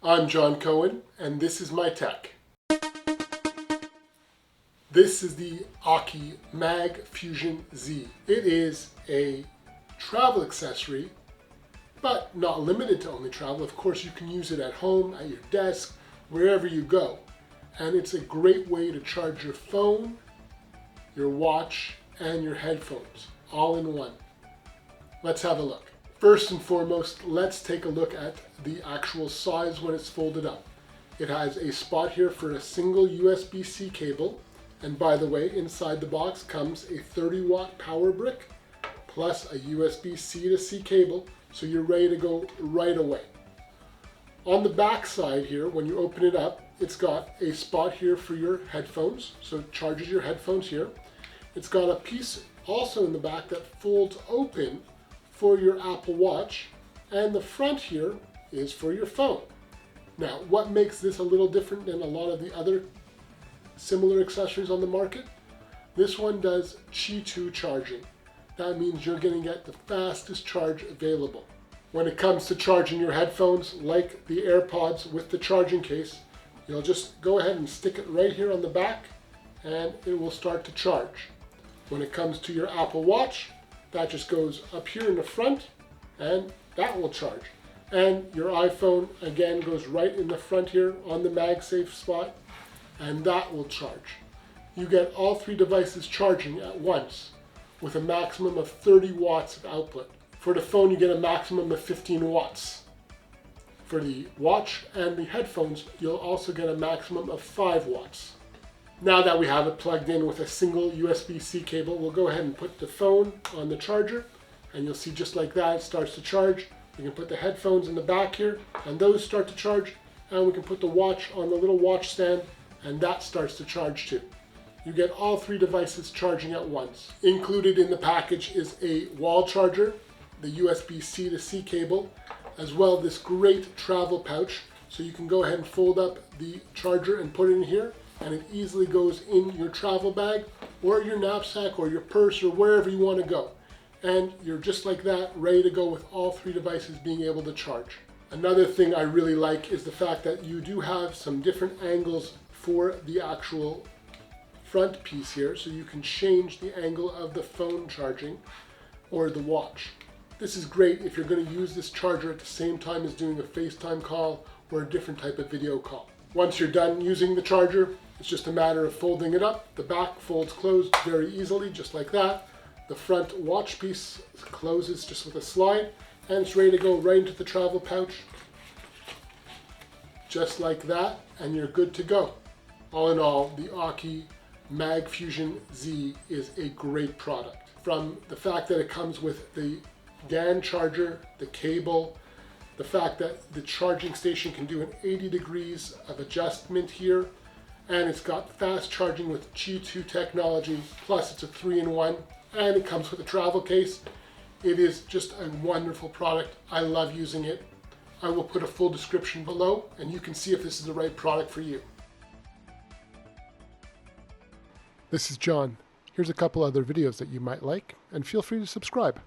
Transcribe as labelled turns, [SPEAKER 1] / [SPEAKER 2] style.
[SPEAKER 1] I'm John Cohen, and this is my tech. This is the AUKEY MagFusion Z. It is a travel accessory, but not limited to only travel. Of course, you can use it at home, at your desk, wherever you go. And it's a great way to charge your phone, your watch, and your headphones, all in one. Let's have a look. First and foremost, let's take a look at the actual size when it's folded up. It has a spot here for a single USB-C cable. And by the way, inside the box comes a 30-watt power brick plus a USB-C to C cable, so you're ready to go right away. On the back side here, when you open it up, it's got a spot here for your headphones, so it charges your headphones here. It's got a piece also in the back that folds open for your Apple Watch, and the front here is for your phone. Now, what makes this a little different than a lot of the other similar accessories on the market? This one does Qi2 charging. That means you're going to get the fastest charge available. When it comes to charging your headphones, like the AirPods with the charging case, you'll just go ahead and stick it right here on the back and it will start to charge. When it comes to your Apple Watch, that just goes up here in the front and that will charge. And your iPhone again goes right in the front here on the MagSafe spot, and that will charge. You get all three devices charging at once with a maximum of 30 watts of output. For the phone, you get a maximum of 15 watts. For the watch and the headphones, you'll also get a maximum of 5 watts. Now that we have it plugged in with a single USB-C cable, we'll go ahead and put the phone on the charger, and you'll see just like that, it starts to charge. We can put the headphones in the back here, and those start to charge, and we can put the watch on the little watch stand, and that starts to charge too. You get all three devices charging at once. Included in the package is a wall charger, the USB-C to C cable, as well this great travel pouch, so you can go ahead and fold up the charger and put it in here, and it easily goes in your travel bag or your knapsack or your purse or wherever you want to go. And you're just like that, ready to go with all three devices being able to charge. Another thing I really like is the fact that you do have some different angles for the actual front piece here, so you can change the angle of the phone charging or the watch. This is great if you're going to use this charger at the same time as doing a FaceTime call or a different type of video call. Once you're done using the charger, it's just a matter of folding it up. The back folds closed very easily, just like that. The front watch piece closes just with a slide, and it's ready to go right into the travel pouch, just like that, and you're good to go. All in all, the AUKEY MagFusion Z is a great product. From the fact that it comes with the GAN charger, the cable, the fact that the charging station can do an 80 degrees of adjustment here, and it's got fast charging with Qi2 technology, plus it's a 3-in-1, and it comes with a travel case. It is just a wonderful product. I love using it. I will put a full description below, and you can see if this is the right product for you. This is John. Here's a couple other videos that you might like, and feel free to subscribe.